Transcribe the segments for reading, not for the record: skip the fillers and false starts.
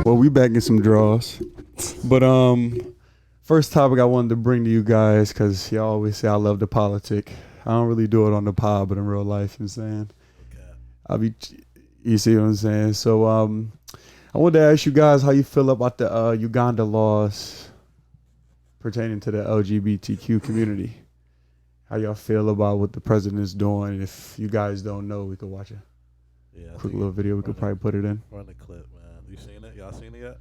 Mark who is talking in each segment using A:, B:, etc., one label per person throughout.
A: Well, we back in some draws. But first topic I wanted to bring to you guys, because y'all always say I love the politic. I don't really do it on the pod, but in real life, you know what I'm saying? You see what I'm saying? So I wanted to ask you guys how you feel about the Uganda laws pertaining to the LGBTQ community. How y'all feel about what the president is doing? If you guys don't know, we could watch a quick little video. We could probably put it in.
B: Run the clip, man. You seen it? Y'all seen it yet?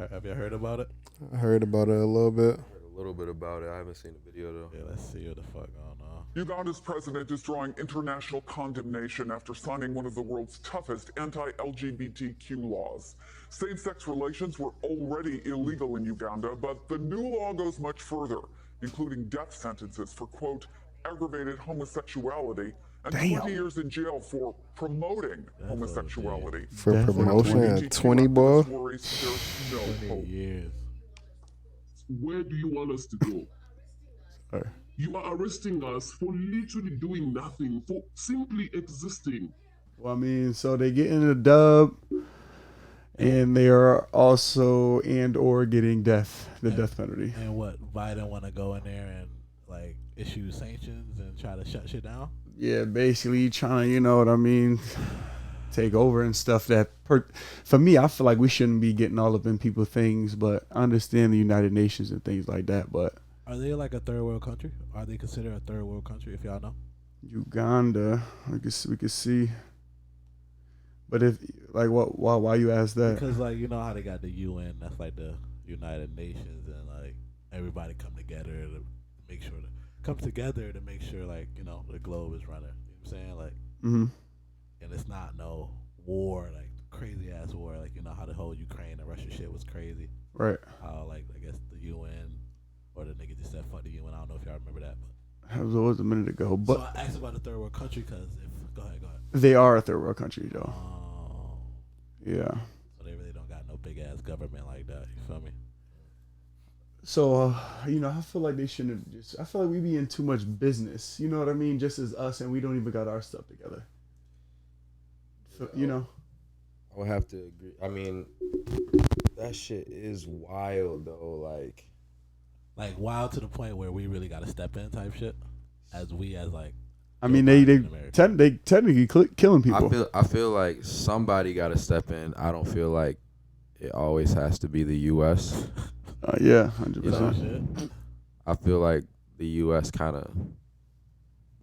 B: Have you heard about it?
C: I heard about it a little bit.
D: A little bit about it. I haven't seen the video though.
B: Yeah, let's see what the fuck going on.
E: Uganda's president is drawing international condemnation after signing one of the world's toughest anti-LGBTQ laws. Same-sex relations were already illegal in Uganda, but the new law goes much further, including death sentences for, quote, aggravated homosexuality and 20 years in jail for promoting homosexuality.
C: For promotion at 20, boy?
B: 20 years.
F: Where do you want us to go?
A: Sorry.
F: You are arresting us for literally doing nothing, for simply existing.
A: Well, I mean, so they get in the dub, and they are also or getting the death penalty.
B: And what, Biden want to go in there and like issue sanctions and try to shut shit down?
A: Yeah, basically trying to, you know what I mean, take over and stuff. For me, I feel like we shouldn't be getting all up in people's things, but I understand the United Nations and things like that. But
B: are they like a third world country? Are they considered a third world country? If y'all know,
A: Uganda, I guess we could see. But if like, why you ask that?
B: Because like you know how they got the UN, that's like the United Nations, and like everybody come together to make sure like you know the globe is running. You know what I'm saying? Like, and it's not no war, like crazy ass war, like you know how the whole Ukraine and Russia shit was crazy,
A: right?
B: How like I guess the UN or the nigga just said fuck the UN. I don't know if y'all remember that, but
A: that was a minute ago. But
B: so I asked about the third world country because go ahead.
A: They are a third world country though. Yeah.
B: So they really don't got no big ass government like that. You feel me?
A: So, you know, I feel like they shouldn't I feel like we be in too much business. You know what I mean? Just as us, and we don't even got our stuff together. So, you know?
D: I would have to agree. I mean, that shit is wild, though. Like
B: wild to the point where we really got to step in type shit. As like.
A: I mean, they technically killing people.
D: I feel like somebody got to step in. I don't feel like it always has to be the U.S.
A: Yeah, 100%.
D: You know, I feel like the U.S. kind of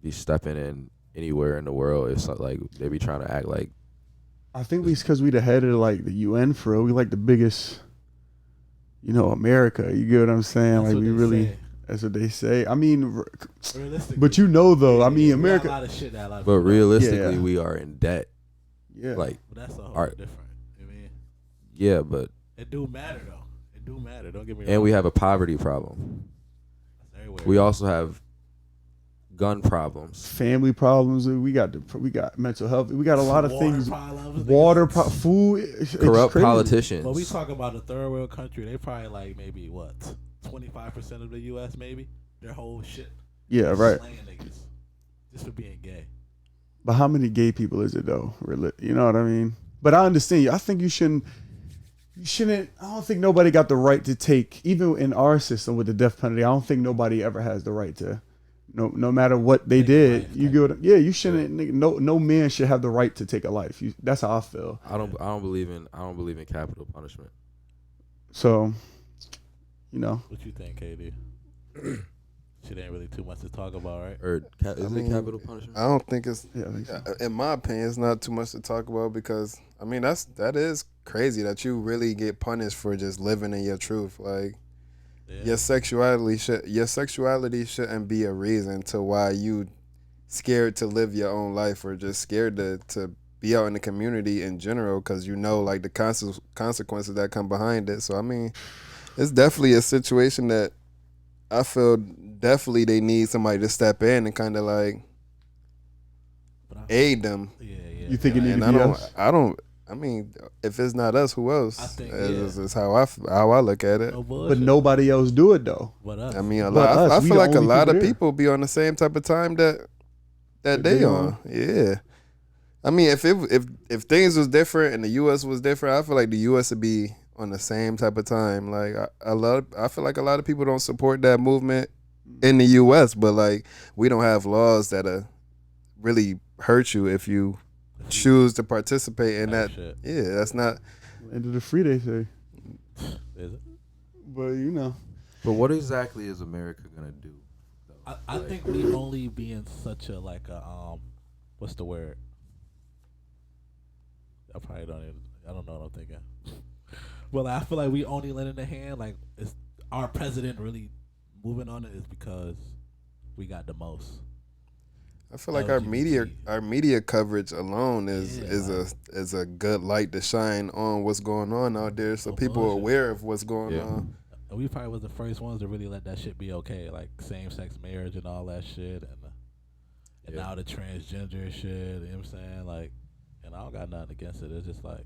D: be stepping in anywhere in the world. It's like they be trying to act like.
A: I think it's because we the head of like the UN for real. We like the biggest, you know, America. You get what I'm saying?
B: That's
A: like we really.
B: Say.
A: That's what they say. I mean, but you know though. I mean, America.
B: A lot of shit that
D: but realistically, we are in debt.
A: Yeah.
D: Like
B: but that's a whole different. I mean.
D: Yeah, but
B: it do matter though. It do matter. Don't get me wrong.
D: And we have a poverty problem. We also have gun problems,
A: family problems. We got mental health. We got a lot of things. Food,
D: corrupt politicians.
B: But we talking about a third world country. They probably like maybe what 25% of the U.S. maybe their whole shit.
A: Yeah, right.
B: Niggas just for being gay.
A: But how many gay people is it though? Really, you know what I mean? But I understand you. I think you shouldn't. I don't think nobody got the right to take, even in our system with the death penalty. I don't think nobody ever has the right to. No matter what they did, you go. Yeah, you shouldn't. No man should have the right to take a life. That's how I feel.
D: I don't believe in capital punishment.
A: So, you know.
B: What you think, KD? Shit ain't really too much to talk about, right?
D: Or is it capital punishment?
C: I don't think it's.
A: Yeah, I think so.
C: In my opinion, it's not too much to talk about because I mean that is crazy that you really get punished for just living in your truth. Like your sexuality shouldn't be a reason to why you scared to live your own life or just scared to be out in the community in general because you know like the consequences that come behind it. So I mean, it's definitely a situation that I feel definitely they need somebody to step in and kind of like aid them.
B: Yeah.
A: You think it needs to be us?
C: I mean, if it's not us, who else?
B: I think
C: is how I look at it.
B: No
A: but nobody else do it though.
B: But us.
C: I mean, I feel like a lot of people be on the same type of time that they on. Yeah. I mean, if things was different and the U.S. was different, I feel like the U.S. would be on the same type of time. Like I feel like a lot of people don't support that movement in the U.S., but like we don't have laws that really hurt you if you choose to participate in that.
B: Shit.
C: Yeah, that's not.
A: End of the free, they say.
B: Is it?
A: But you know,
D: But what exactly is America gonna do?
B: I think we only being such a like a what's the word? I probably don't even. I don't know what I'm thinking. Well, I feel like we only lending a hand. Like, is our president really moving on it? Is because we got the most.
C: I feel like our media coverage alone is a good light to shine on what's going on out there, so people are aware of what's going on.
B: And we probably was the first ones to really let that shit be okay, like same-sex marriage and all that shit, and now the transgender shit. You know what I'm saying? Like, and I don't got nothing against it. It's just like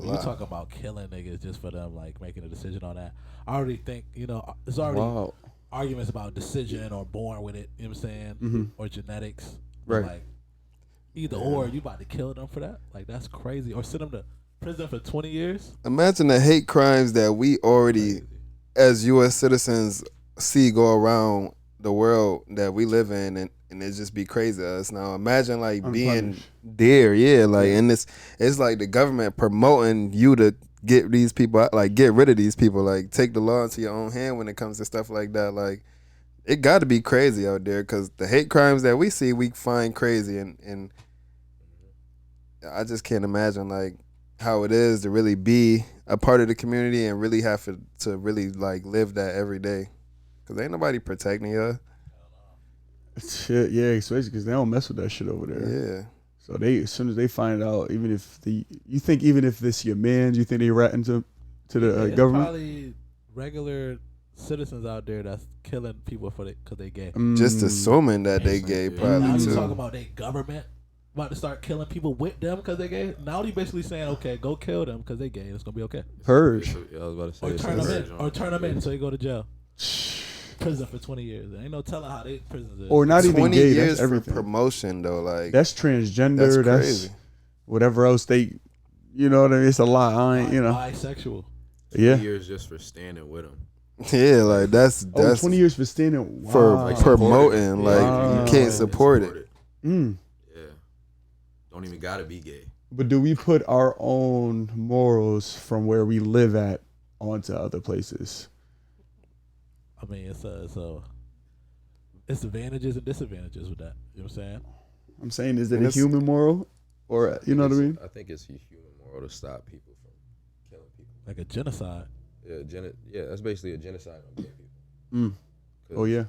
B: you talk about killing niggas just for them like making a decision on that. I already think there's already arguments about decision or born with it. You know what I'm saying? Or genetics.
A: Right.
B: Like either or, you about to kill them for that? Like that's crazy. Or send them to prison for 20 years.
C: Imagine the hate crimes that we already, as U.S. citizens, see go around the world that we live in, and it just be crazy to us. Now imagine like being there, and it's like the government promoting you to get these people out, like get rid of these people, like take the law into your own hand when it comes to stuff like that. Like it got to be crazy out there because the hate crimes that we see, we find crazy, and I just can't imagine like how it is to really be a part of the community and really have to really like live that every day, because ain't nobody protecting you.
A: Shit, yeah, especially because they don't mess with that shit over there.
C: Yeah.
A: So as soon as they find out, even if this your man, you think they ratting to the government?
B: Probably regular citizens out there that's killing people because they gay.
C: Just assuming that they gay, probably
B: now
C: too.
B: you talking about they government about to start killing people with them because they gay. Now they basically saying, okay, go kill them because they gay. It's gonna be okay.
A: Purge.
D: Yeah, I was about to say.
B: Or turn them in so you go to jail. Prison for 20 years. There ain't no telling how they prisons is.
A: Or not even
C: 20
A: gay.
C: years
A: That's everything.
C: for promotion though, like
A: that's transgender. That's
C: crazy.
A: Whatever else they, you know what I mean. It's a lot. I ain't,
B: bisexual.
D: 2
A: Yeah.
D: years just for standing with them.
C: Yeah, like that's
A: 20 years for standing
C: for
A: wow.
C: promoting. Like you can't support it.
A: Mm.
D: Yeah, don't even gotta be gay.
A: But do we put our own morals from where we live at onto other places?
B: I mean, it's advantages and disadvantages with that. You know what I'm saying?
A: I'm saying, is it a human moral, or you know what I mean?
D: I think it's a human moral to stop people from killing people.
B: Like a genocide.
D: Yeah, that's basically a genocide on gay people.
A: Mm. Oh yeah.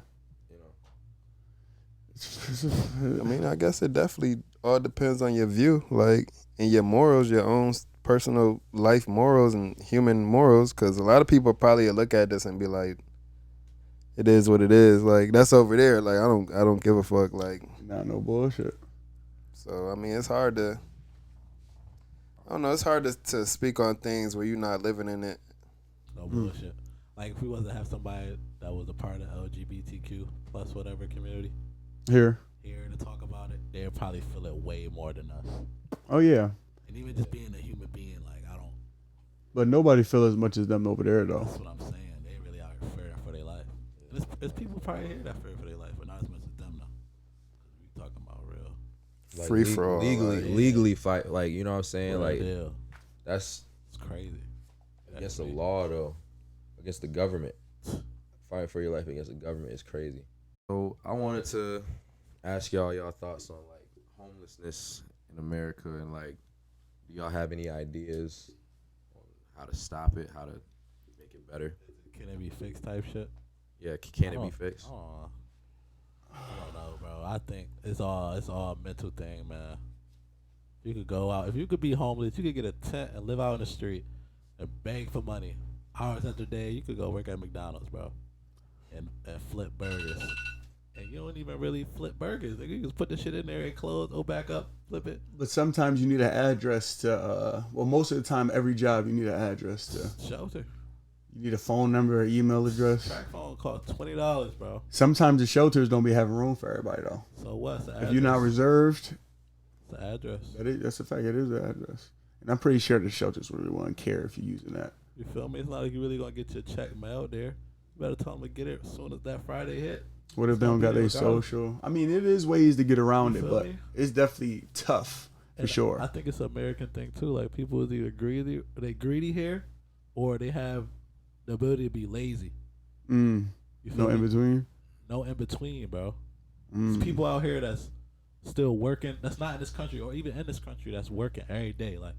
C: I mean, I guess it definitely all depends on your view, like, and your morals, your own personal life morals and human morals. Because a lot of people probably look at this and be like, "It is what it is." Like that's over there. Like I don't give a fuck. Like
A: not no bullshit.
C: So I mean, it's hard to. I don't know. It's hard to speak on things where you're not living in it.
B: No bullshit. Like if we was to have somebody that was a part of LGBTQ plus whatever community
A: here
B: to talk about it, they'd probably feel it way more than us.
A: Oh yeah.
B: And even just being a human being, like I don't.
A: But nobody feel as much as them over there though.
B: That's what I'm saying. They really out here fearing for their life. And there's people probably here that fear for their life, but not as much as them though. We talking about real.
D: Like
C: free for all.
D: Legally fight, like you know what I'm saying,
B: Real
D: like
B: deal.
D: that's
B: It's crazy.
D: against the law though, against the government. Fighting for your life against the government is crazy. So I wanted to ask y'all thoughts on like homelessness in America, and like, do y'all have any ideas on how to stop it, how to make it better?
B: Can it be fixed type shit?
D: Yeah, can it be fixed?
B: I don't know, bro. I think it's all a mental thing, man. You could go out. If you could be homeless, you could get a tent and live out in the street and beg for money. Hours after day, you could go work at McDonald's, bro, and flip burgers. And you don't even really flip burgers. Like, you just put the shit in there and close, go back up, flip it.
A: But sometimes you need an address to. Well, most of the time, every job you need an address to.
B: Shelter.
A: You need a phone number, or email address.
B: Track phone costs $20, bro.
A: Sometimes the shelters don't be having room for everybody though.
B: So what's the address?
A: If you're not reserved,
B: It's the address.
A: that's a fact. It is the address, and I'm pretty sure the shelters really wouldn't care if you're using that.
B: You feel me? It's not like you really gonna get your check mailed there. You better tell them to get it as soon as that Friday hit.
A: What if they don't got their social? I mean, it is ways to get around it, but it's definitely tough for sure.
B: I think it's an American thing too. Like people is either greedy here, or they have the ability to be lazy.
A: No in between.
B: No in between, bro. There's people out here that's still working. That's not in this country, or even in this country, that's working every day. Like,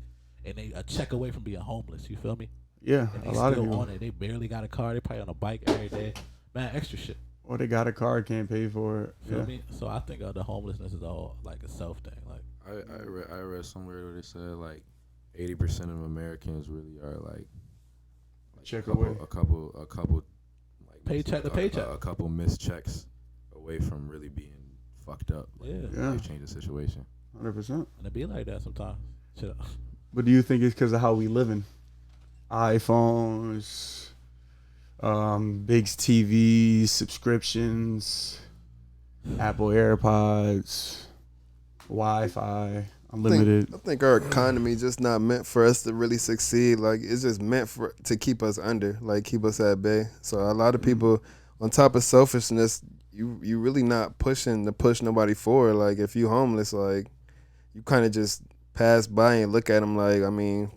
B: and they a check away from being homeless. You feel me?
A: Yeah,
B: and they
A: a lot
B: still
A: of people.
B: on it. They barely got a car. They probably on a bike every day. Man, extra shit.
A: Or they got a car, can't pay for it.
B: Feel me? So I think the homelessness is all like a self thing. Like
D: I read somewhere where they said like 80% of Americans really are like
A: check
D: a
A: away.
D: A couple like
B: paycheck to paycheck.
D: A couple missed checks away from really being fucked up. Like,
B: yeah.
D: Change the situation.
A: 100%.
B: And it be like that sometimes. Shit.
A: But do you think it's because of how we living? iPhones, big TVs, subscriptions, Apple AirPods, Wi-Fi, unlimited.
C: I think our economy just not meant for us to really succeed. Like it's just meant to keep us under, like keep us at bay. So a lot of people, on top of selfishness, you really not pushing to push nobody forward. Like if you homeless, like you kind of just pass by and look at them. Like I mean,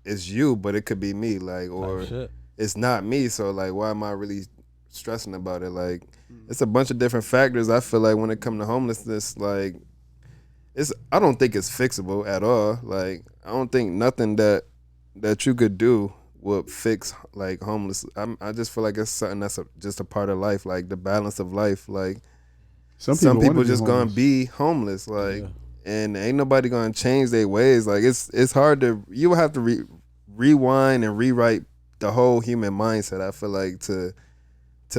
C: it's you, but it could be me. Like or it's not me. So like, why am I really stressing about it? Like it's a bunch of different factors. I feel like when it comes to homelessness, like I don't think it's fixable at all. Like I don't think nothing that you could do would fix like homeless. I just feel like it's something that's just a part of life, like the balance of life. Like some people just gonna be homeless, like, and ain't nobody gonna change their ways. Like it's hard to, you would have to rewind and rewrite the whole human mindset. I feel like to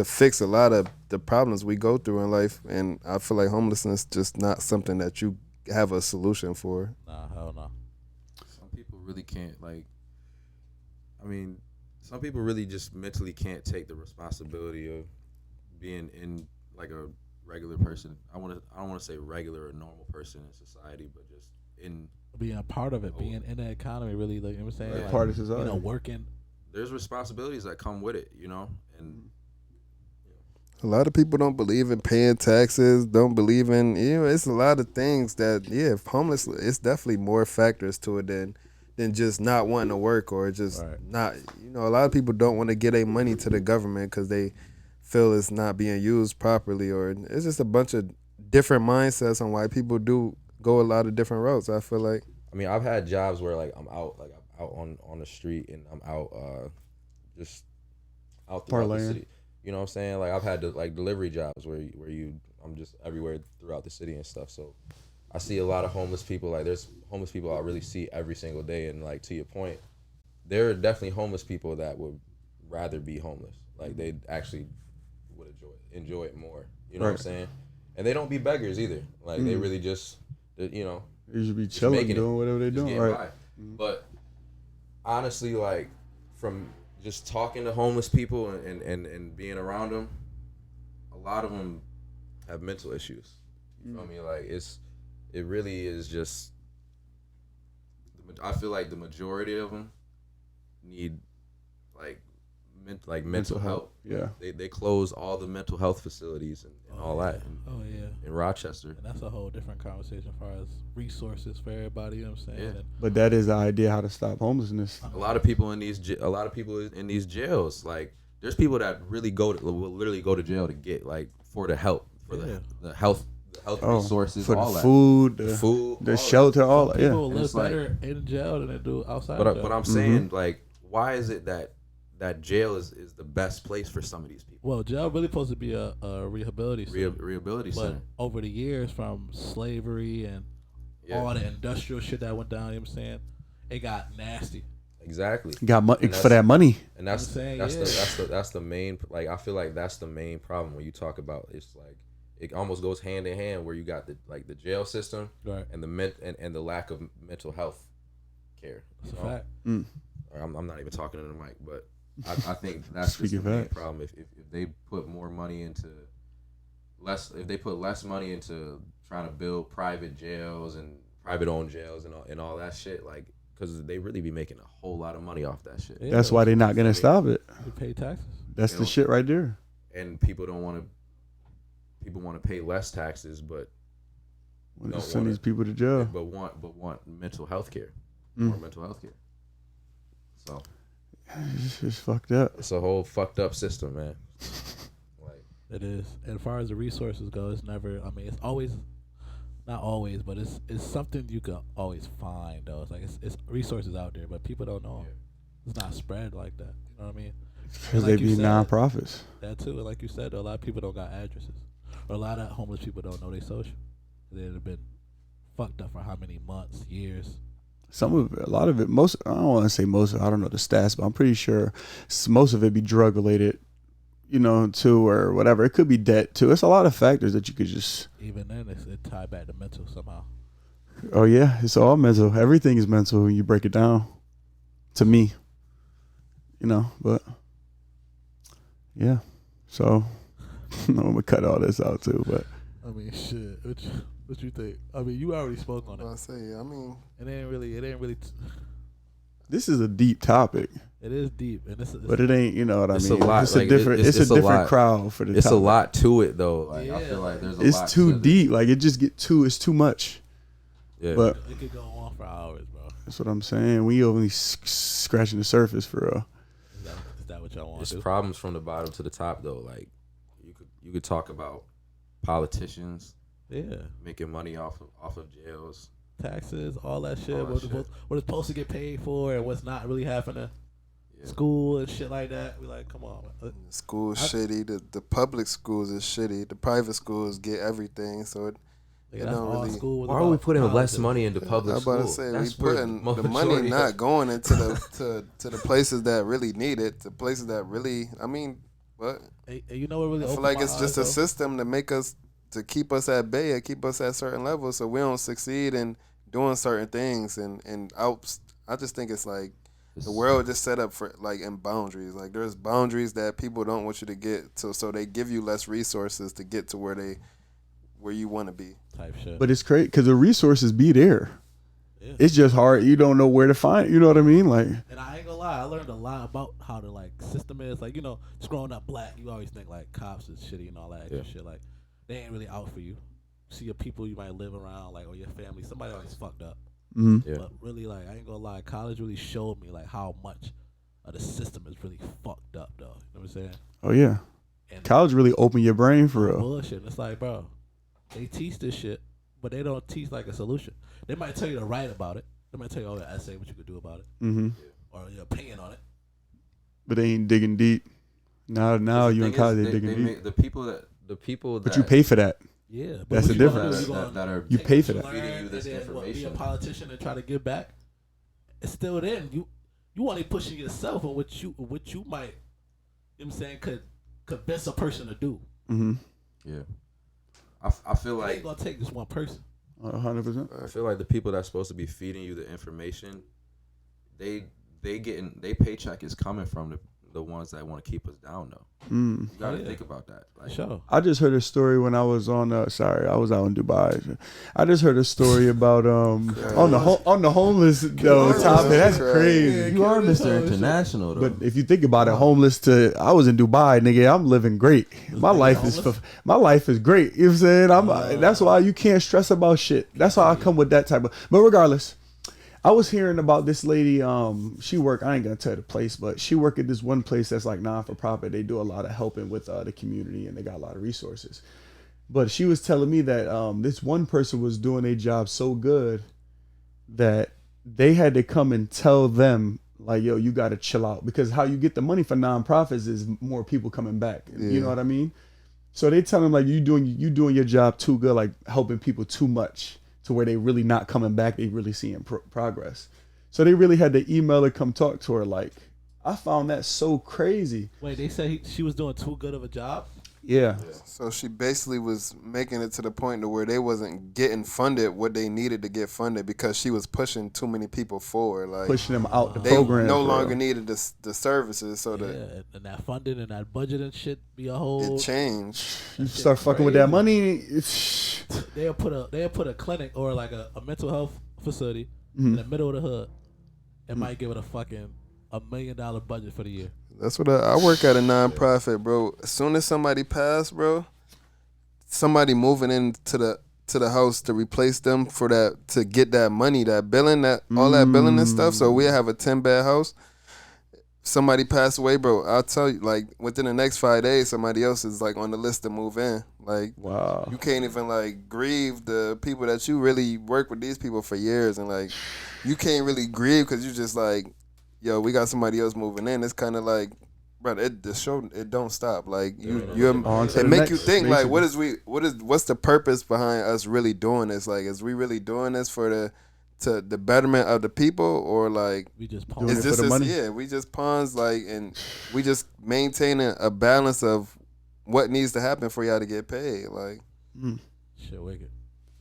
C: fix a lot of the problems we go through in life, and I feel like homelessness just not something that you have a solution for.
B: Nah, hell no.
D: Some people really can't, like, I mean, some people really just mentally can't take the responsibility of being in like a regular person. I don't want to say regular or normal person in society, but just in
B: being a part of it, being in the economy, really, like you know what I'm saying, like,
A: part of society.
B: You know, working.
D: There's responsibilities that come with it, you know, and
C: a lot of people don't believe in paying taxes, don't believe in, it's a lot of things that, if homeless, it's definitely more factors to it than just not wanting to work or just not, a lot of people don't want to get their money to the government because they feel it's not being used properly, or it's just a bunch of different mindsets on why people do go a lot of different routes. I feel like.
D: I mean, I've had jobs where like I'm out on the street and I'm out just out throughout the city. You know what I'm saying? Like I've had like delivery jobs where I'm just everywhere throughout the city and stuff. So I see a lot of homeless people. Like there's homeless people I really see every single day. And like to your point, there are definitely homeless people that would rather be homeless. Like they actually would enjoy it more. You know what I'm saying? And they don't be beggars either. Like they really just, you know.
A: They should be chilling, doing whatever they're doing. Right.
D: By. But honestly, like from just talking to homeless people and being around them, a lot of them have mental issues. You feel me? Like it really is just. I feel like the majority of them need mental help.
A: Yeah.
D: They close all the mental health facilities and all that. In Rochester.
B: And that's a whole different conversation as far as resources for everybody. You know what I'm saying?
D: Yeah.
A: But that is the idea how to stop homelessness.
D: A lot of people in these jails, like there's people that really will literally go to jail to get like for the help, for the health resources,
A: for
D: all
A: the
D: that.
A: food, the shelter, all that.
B: People live better in jail than they do outside.
D: But I'm saying, like, why is it that jail is the best place for some of these people?
B: Well, jail really supposed to be a rehabilitation center.
D: Rehabilitation center.
B: But over the years, from slavery and all the industrial shit that went down, you know what I'm saying, it got nasty.
D: Exactly.
A: Got money for that money.
D: And that's the main, like, I feel like that's the main problem when you talk about, it's like it almost goes hand in hand where you got the jail system and the lack of mental health care.
B: That's a fact.
D: I'm not even talking to the mic, but I think that's just the main problem. If they put more money into less money into trying to build private jails and private owned jails and all that shit, like, because they really be making a whole lot of money off that shit.
B: Yeah.
A: That's why they're not gonna stop it.
B: You pay taxes.
A: That's the shit right there.
D: And people want to pay less taxes, but
A: When they send these people to jail,
D: but want mental health care, more mental health care. So
A: it's just fucked up.
D: it's a whole fucked up system, man. Like
B: It is. And as far as the resources go, it's never. I mean, it's always, not always, but it's something you can always find. Though it's like it's resources out there, but people don't know. It's not spread like that. You know what I mean?
A: Because
B: Like
A: they
B: you
A: be
B: said,
A: nonprofits.
B: That too. And like you said, though, a lot of people don't got addresses, or a lot of homeless people don't know their social. They'd have been fucked up for how many months, years.
A: Some of it, a lot of it, most, I don't want to say most, I don't know the stats, but I'm pretty sure most of it be drug related, you know, too, or whatever. It could be debt too. It's a lot of factors that you could just.
B: Even then, it tied back to mental somehow.
A: Oh yeah, it's all mental. Everything is mental when you break it down. To me, you know, but yeah. So I'm gonna cut all this out too, but.
B: I mean, shit. What you think? I mean, you already spoke on it.
C: I say, I mean,
B: It ain't really.
A: This is a deep topic,
B: It is deep, and
A: but it ain't. You know what I
D: It's
A: mean?
D: a lot,
A: It's
D: like,
A: a different. It's a different
D: lot.
A: crowd for the.
D: it's
A: topic.
D: a lot to it though. Like I
B: Yeah.
D: feel like there's a lot.
A: It's too
D: to
A: deep. Like it just get too. It's too much.
D: Yeah.
A: But
B: it could go on for hours, bro.
A: that's what I'm saying. We only scratching the surface for real.
B: Is that what y'all want
D: It's
B: to do?
D: problems from the bottom to the top though. Like you could talk about politicians
B: Yeah,
D: making money off of jails.
B: taxes, all that shit.
D: All that
B: What
D: shit.
B: what it's supposed to get paid for, and what's not really happening.
D: Yeah.
B: School and shit like that. We like, come on.
C: school's shitty. The public schools is shitty. The private schools get everything. So it
B: That's
C: don't
B: all
C: really-
B: school was
D: Why are we
B: about,
D: putting less
B: politics.
D: money into public
C: I'm
D: school?
C: about to say
D: That's
C: we
D: where
C: putting the
D: majority
C: money
D: of-
C: not going into the to the places that really need it. To places that really, I mean, what
B: And you know what really?
C: I feel
B: opened
C: like
B: my
C: it's just
B: eyes,
C: a system to keep us at bay, and keep us at certain levels, so we don't succeed in doing certain things. And I just think it's like the world just set up for like in boundaries. Like there's boundaries that people don't want you to get to, so they give you less resources to get to where you want to be.
B: type shit.
A: But it's great because the resources be there.
B: Yeah.
A: It's just hard. You don't know where to find it. You know what I mean? Like,
B: And I ain't gonna lie, I learned a lot about how the like system is. Like, you know, just growing up black, you always think like cops is shitty and all that extra shit. Like, they ain't really out for you. See your people you might live around, like, or your family. Somebody always fucked up.
A: mm-hmm.
D: Yeah.
B: But really, like, I ain't gonna lie, college really showed me like how much of the system is really fucked up, though. You know what I'm saying?
A: Oh yeah,
B: And
A: college really open your brain for real.
B: bullshit. And it's like, bro, they teach this shit, but they don't teach like a solution. They might tell you to write about it. They might tell you, oh, the essay, what you could do about it,
A: Mm-hmm.
B: or your opinion on it.
A: But they ain't digging deep. Now
D: The
A: you in
D: thing
A: college,
D: is,
A: they digging deep.
D: the people that
A: But you pay for that.
B: Yeah, but
A: That's
B: what
A: the
B: you gonna
A: difference.
B: do? You gonna
D: that are
A: You
B: take
A: pay
B: what
A: for
B: you
A: that.
D: Feeding you
B: learned
D: this
B: and then, what, be a
D: information.
B: politician and try to give back. It's still then you only pushing yourself on what you might, you know what I'm saying, could convince a person to do.
A: Mm-hmm.
D: Yeah. I feel
B: It
D: like
B: ain't gonna take just one person.
A: 100%.
D: I feel like the people that's supposed to be feeding you the information, they paycheck is coming from the ones that want to keep us down though.
A: Mm.
D: You gotta
B: Yeah.
D: think about that. Like,
B: Sure.
A: I just heard a story when I was on. I was out in Dubai. I just heard a story about on the homeless topic. That's crazy.
D: you are Mr. International though.
A: But if you think about it, I was in Dubai, nigga. I'm living great. My life is great. You know what I'm saying? That's why you can't stress about shit. That's why I come with that type of. But regardless, I was hearing about this lady. She work. I ain't gonna tell the place, but she work at this one place that's like non-for-profit. They do a lot of helping with the community, and they got a lot of resources. But she was telling me that this one person was doing a job so good that they had to come and tell them like, yo, you got to chill out, because how you get the money for nonprofits is more people coming back. You know what I mean? So they tell them like, you doing your job too good, like helping people too much to where they really not coming back. They really seeing progress. So they really had to email her, come talk to her. Like, I found that so crazy.
B: Wait, they said she was doing too good of a job?
A: Yeah.
C: So she basically was making it to the point to where they wasn't getting funded what they needed to get funded, because she was pushing too many people forward. Like
A: Pushing them out the
C: they
A: program.
C: no longer needed the services, so
B: Yeah, and that funding and that budget and shit be a whole.
C: it changed.
A: You start fucking with that money.
B: They'll put a clinic or like a mental health facility in the middle of the hood, it might give it a fucking $1 million budget for the year.
C: That's what I work at a nonprofit, bro. As soon as somebody pass, bro, somebody moving into the house to replace them for that, to get that money, that billing, that all that billing and stuff. So we have a 10-bed house. Somebody passed away, bro. I'll tell you, like within the next 5 days, somebody else is like on the list to move in. Like,
A: wow,
C: you can't even like grieve the people that you really work with these people for years, and like you can't really grieve because you just like, yo, we got somebody else moving in. It's kind of like, bro, the show, it don't stop. Like it make you think like, what's the purpose behind us really doing this? Like, is we really doing this for the betterment of the people, or like
B: we just
C: is this
A: for the money?
C: Yeah, we just pawns, like, and we just maintaining a balance of what needs to happen for y'all to get paid. Like,
B: shit, wicked.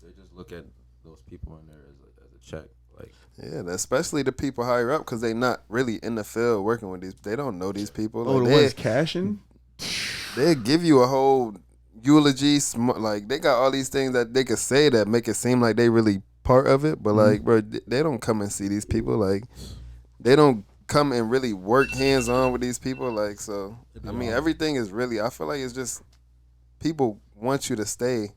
D: They just look at those people in there as a check. Like,
C: yeah, especially the people higher up, because they not really in the field working with these. They don't know these people.
A: Oh,
C: like,
A: the ones cashing?
C: They give you a whole eulogy. Like, they got all these things that they could say that make it seem like they really part of it, but like, bro, they don't come and see these people. Like, they don't come and really work hands on with these people. Like, so I mean, everything is really, I feel like it's just people want you to stay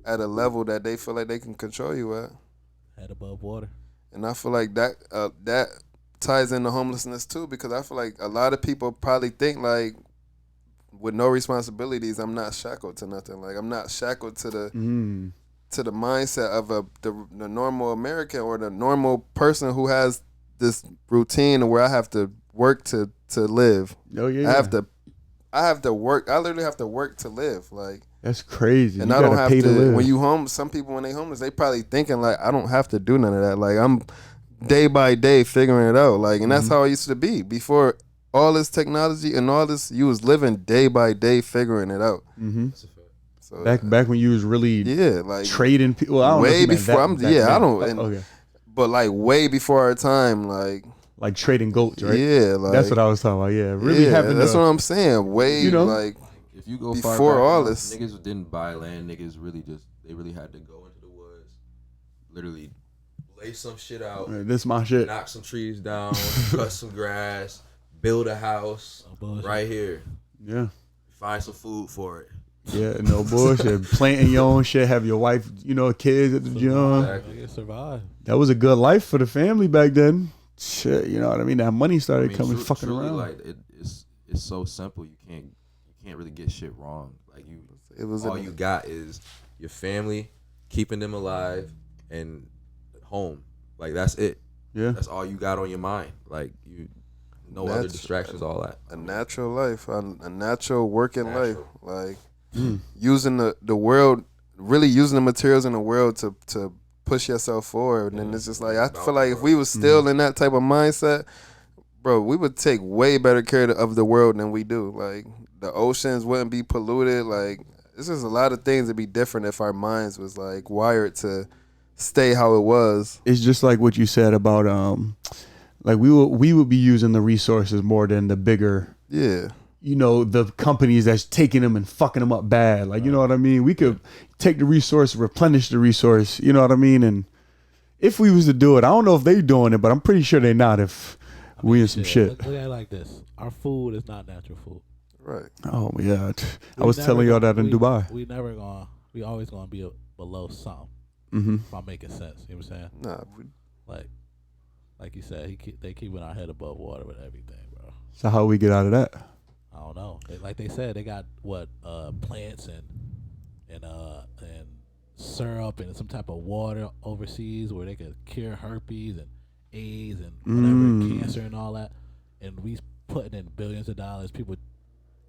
C: at a level that they feel like they can control you at.
B: Head above water.
C: And I feel like that ties into homelessness too, because I feel like a lot of people probably think like, with no responsibilities, I'm not shackled to nothing. Like, I'm not shackled to the mindset of the normal American or the normal person who has this routine where I have to work to live.
A: Oh yeah,
C: I have to work. I literally have to work to live. Like,
A: that's crazy.
C: And
A: you
C: I don't have
A: pay
C: to
A: live.
C: When you home, some people when they homeless, they probably thinking like, I don't have to do none of that. Like, I'm day by day figuring it out. Like, and that's how I used to be before all this technology and all this. You was living day by day figuring it out. So
A: back when you was really
C: like
A: trading people. Well, I don't
C: way
A: know
C: before I don't. And,
A: okay.
C: But like way before our time,
A: like trading goats, right?
C: Yeah, like,
A: that's what I was talking about. Yeah, really having.
C: That's what I'm saying. Way, like,
D: if you go
C: before
D: far back,
C: all this,
D: niggas didn't buy land. Niggas really had to go into the woods, literally lay some shit out.
A: This my shit.
D: Knock some trees down, cut some grass, build a house right here.
A: Yeah.
D: Find some food for it.
A: Yeah, no bullshit. Planting your own shit, have your wife, kids at the gym.
B: Exactly. Survive.
A: That was a good life for the family back then. Shit, you know what I mean? That money started coming fucking
D: truly,
A: around.
D: Like, it's so simple. You can't really get shit wrong. Like, all you got is your family, keeping them alive, and home. Like, that's it.
A: Yeah.
D: That's all you got on your mind. Like, other distractions, all that.
C: A natural life, a natural working life. Like, using the world, really using the materials in the world to push yourself forward. And it's just like, I feel like if we was still in that type of mindset, bro, we would take way better care of the world than we do. Like, the oceans wouldn't be polluted. Like, it's just a lot of things that'd be different if our minds was like wired to stay how it was.
A: It's just like what you said about like we would be using the resources more than the bigger the companies that's taking them and fucking them up bad. Like, you know what I mean? We could take the resource, replenish the resource, you know what I mean? And if we was to do it, I don't know if they doing it, but I'm pretty sure they not if we in some shit.
B: Look at it like this. Our food is not natural food.
C: Right.
A: Oh, yeah. I was telling y'all that in Dubai.
B: We always gonna be below something. If I'm making sense. You know what I'm saying?
C: Nah.
B: Like you said, they keeping our head above water with everything, bro.
A: So how we get out of that?
B: I don't know. Like they said, they got plants and syrup and some type of water overseas where they could cure herpes and AIDS and whatever, cancer and all that. And we putting in billions of dollars. People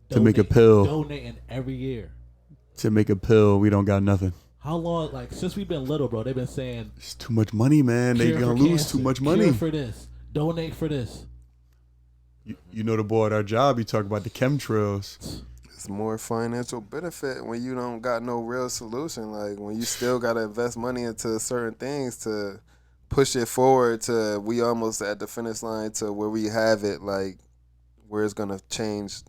A: to make a pill,
B: donating every year
A: to make a pill. We don't got nothing.
B: How long? Like, since we've been little, bro, they've been saying
A: it's too much money, man. They gonna lose too much money.
B: Cure for this, donate for this.
A: You know the boy at our job, he talk about the chemtrails.
C: It's more financial benefit when you don't got no real solution. Like, when you still got to invest money into certain things to push it forward to we almost at the finish line to where we have it, like, where it's going to change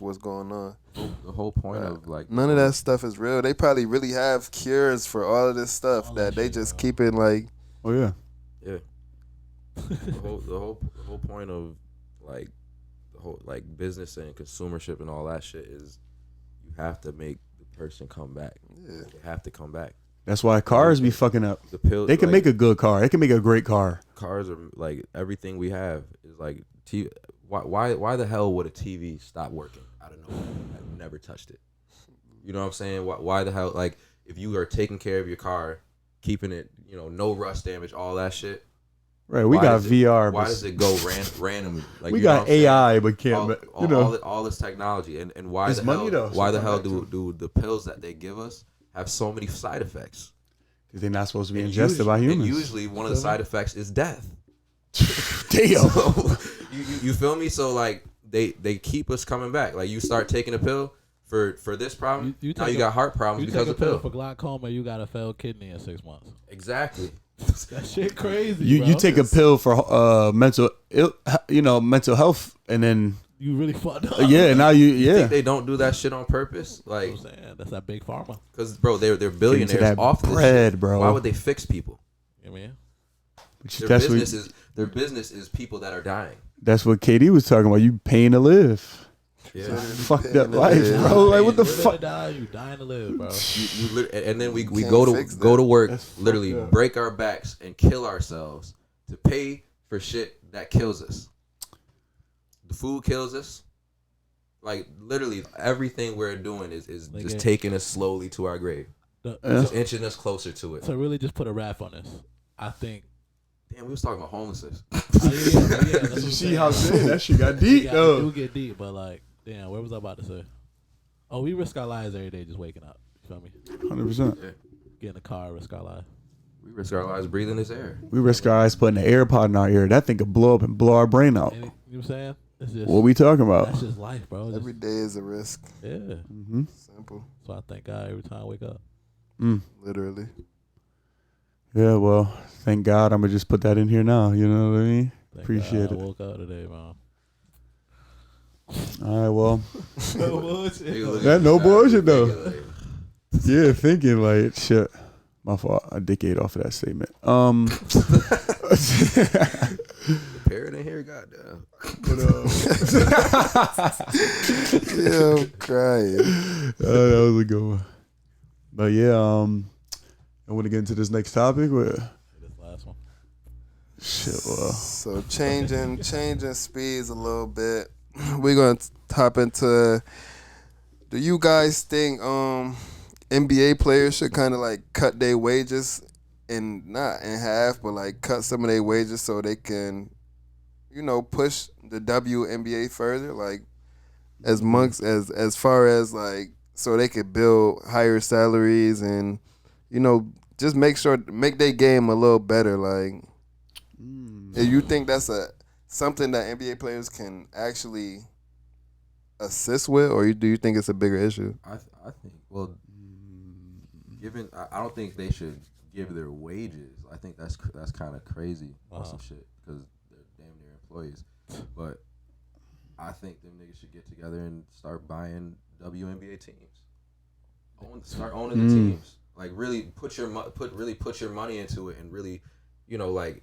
C: what's going on.
D: The whole point of, like,
C: none of that stuff is real. They probably really have cures for all of this stuff that they just keep it like.
A: Oh, yeah.
D: Yeah. the whole point of like the whole like business and consumership and all that shit is you have to make the person come back.
C: Yeah.
D: They have to come back.
A: That's why cars be fucking up.
D: The pill,
A: they can
D: like,
A: make a good car. They can make a great car.
D: Cars are like everything we have is like TV. Why the hell would a TV stop working? I don't know. I've never touched it. You know what I'm saying? Why the hell? Like if you are taking care of your car, keeping it, you know, no rust damage, all that shit.
A: Right, we got VR.
D: Why does it go randomly? Like
A: we got AI, but can't.
D: All this technology, and why
A: it's
D: the
A: money
D: hell?
A: though,
D: Why the hell do the pills that they give us have so many side effects?
A: Because they're not supposed to be ingested by humans.
D: And usually, one of the side effects is death.
A: Damn.
D: So, you feel me? So like they keep us coming back. Like you start taking a pill for this problem. Now you got heart problems because of pill.
B: For glaucoma, you got a failed kidney in 6 months.
D: Exactly.
B: That shit crazy.
A: You take a pill for mental health, and then
B: you really fucked up.
A: Yeah, now you
D: think they don't do that shit on purpose? Like
B: I'm saying, that's that big pharma.
D: Because bro, they're billionaires off this
A: bread,
D: shit.
A: bro.
D: Why would they fix people?
B: I mean,
D: their business is people that are dying.
A: That's what KD was talking about. You paying to live.
D: Yeah,
A: fucked up life, bro. Like what the fuck?
B: You dying to live, bro.
D: And then we go to work, literally break our backs and kill ourselves to pay for shit that kills us. The food kills us. Like literally everything we're doing is just taking us slowly to our grave, just inching us closer to it.
B: So really, just put a wrap on this. I think.
D: Damn, we was talking about homelessness.
A: Did you see how that shit got deep though?
B: It do get deep, but like. Damn, what was I about to say? Oh, we risk our lives every day just waking up. You feel me?
A: 100%.
B: Get in the car, risk our lives.
D: We risk our lives breathing this air.
A: We risk our eyes putting an AirPod in our ear. That thing could blow up and blow our brain out.
B: You know what I'm saying? It's just,
A: what we talking about?
B: That's just life, bro.
C: Every day is a risk.
B: Yeah.
A: Mm-hmm.
C: Simple.
B: So I thank God every time I wake up.
C: Literally.
A: Yeah, well, thank God. I'm going to just put that in here now. You know what I mean? Appreciate it.
B: I woke up today, man.
A: All right, well.
B: No bullshit.
A: That no bullshit though. Yeah, thinking like shit. My fault. I dickade off of that statement.
D: Parrot in here, goddamn.
C: Yeah, I'm crying.
A: That was a good one. But yeah, I want to get into this next topic.
B: This last one.
A: Shit. Well.
C: So changing speeds a little bit. We're gonna hop into. Do you guys think NBA players should kind of like cut their wages and not in half, but like cut some of their wages so they can, you know, push the WNBA further, like as far as like so they could build higher salaries and, you know, just make their game a little better. Like, if you think that's something that NBA players can actually assist with, or do you think it's a bigger issue?
D: I think, well, I don't think they should give their wages. I think that's kind of crazy or some shit because they're damn near employees. But I think them niggas should get together and start buying WNBA teams. Start owning the teams. Like really put your money into it and really, you know, like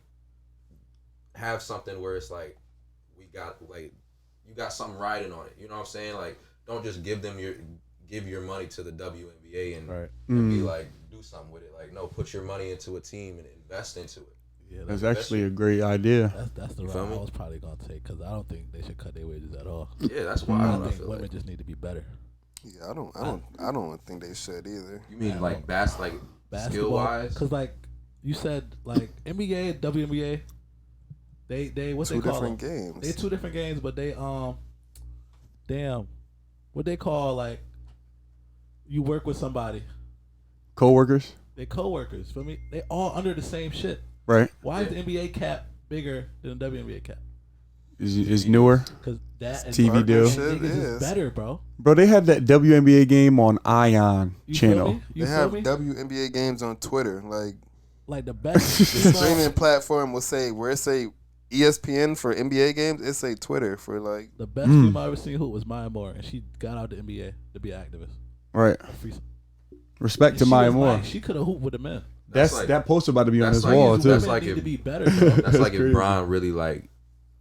D: have something where it's like you got something riding on it. You know what I'm saying? Like don't just give your money to the WNBA and be like do something with it. Like no, put your money into a team and invest into it.
A: Yeah, that's actually a great idea.
B: That's the route I was probably gonna take because I don't think they should cut their wages at all.
D: Yeah, that's why
B: I think women just need to be better.
C: Yeah, I don't think they should either.
D: You mean like basketball skill wise?
B: Because like you said, like NBA, WNBA, they what they call
C: two different games.
B: They 2 different games, but they what they call like you work with somebody.
A: Co-workers?
B: They co-workers. For me, they all under the same shit.
A: Right.
B: Why is the NBA cap bigger than the WNBA cap?
A: Is newer?
B: Because that
A: TV deal
B: is better, bro.
A: Bro, they had that WNBA game on Ion channel.
C: They have WNBA games on Twitter,
B: like the best
C: streaming platform will say where it say ESPN for NBA games, it say Twitter for like
B: the best female I ever seen hoop was Maya Moore, and she got out the NBA to be an activist.
A: Right. Respect to Maya Moore.
B: She could have hooped with the men.
A: that poster about to be on
D: that's
A: his
D: like-
A: wall too.
D: that's
B: Women
D: like
B: need
D: if-
B: to be better, bro.
D: That's like if
A: crazy.
D: Bron really like,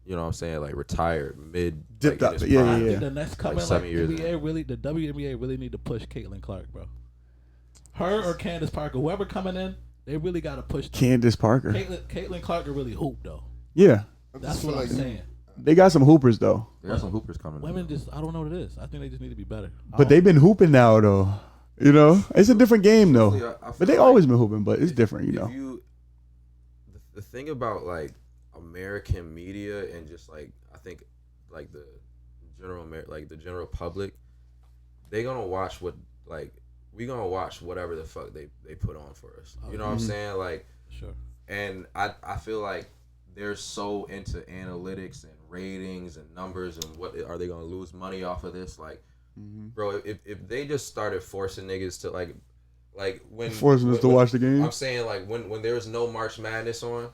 D: you know what I'm saying, like retired mid,
A: Dipped
D: like,
A: out.
D: in his
A: Yeah,
D: prime.
B: I
A: yeah.
B: think the next coming, like,
D: 7 years
B: NBA really, the WNBA really need to push Caitlin Clark, bro. Her or Candace Parker, whoever coming in, they really got to push them.
A: Candace Parker.
B: Caitlin Clark can really hoop though.
A: Yeah,
B: That's what I'm saying.
A: they got some hoopers though.
D: They got some hoopers coming.
B: Women just, I don't know what it is. I think they just need to be better.
A: But they've been hooping now though. You know, it's a different game though.
D: I feel
A: But they
D: like
A: always been hooping, but it's different. You
D: if
A: know.
D: you, the thing about like American media and just like I think like the general public, they gonna watch what like we gonna watch whatever the fuck they put on for us. You know what I'm saying? Like,
B: Sure.
D: and I feel like they're so into analytics and ratings and numbers and what are they gonna lose money off of this? Like, bro, if they just started forcing niggas to like when
A: Forcing us to watch the game.
D: I'm saying like when there's no March Madness on,